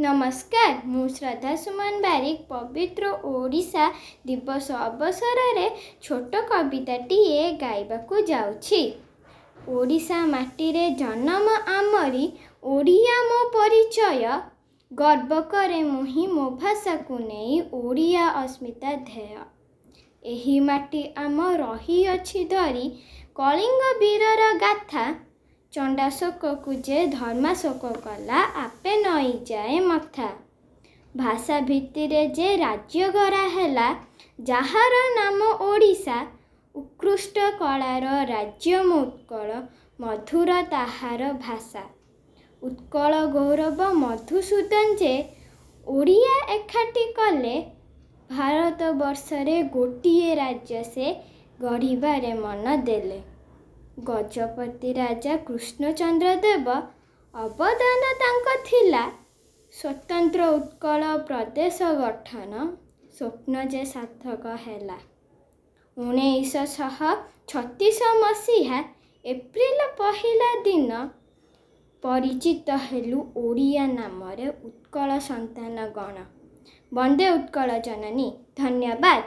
नमस्कार मु श्रद्धा सुमन बारिक पवित्र ओडिशा दिवस अवसर रे छोट कविताटीए गाइबाकू जाउछि। ओडिशा माटी रे जन्म आमरी ओडिया मो परिचय गर्व करे मुहि मो भाषा को नहीं ओडिया अस्मिता ध्येय। एही माटी आम रही अछि धरी कलिंग वीरर गाथा चंडाशोक को जे धर्माशोक कला आपे नई जाए मथा। भाषा भित्तिरे जे राज्य गरा हेला जहार नाम ओडिशा उत्कृष्ट कलार राज्य उत्कल मधुर ताहार भाषा। उत्कल गौरव मधुसूदन जे ओडिया एकाठी कले भारत वर्षरे गोटिए राज्य से गढ़िबारे मन देले। गजपति राजा कृष्णचंद्र देव अवदान तांको थिला स्वतंत्र उत्कल प्रदेश गठन स्वप्न जे सार्थक हैला। 1936 मसीहा एप्रिल 1 दिन परिचित हेलु ओडिया नामरे उत्कल संतान गण। वंदे उत्कल जननी। धन्यवाद।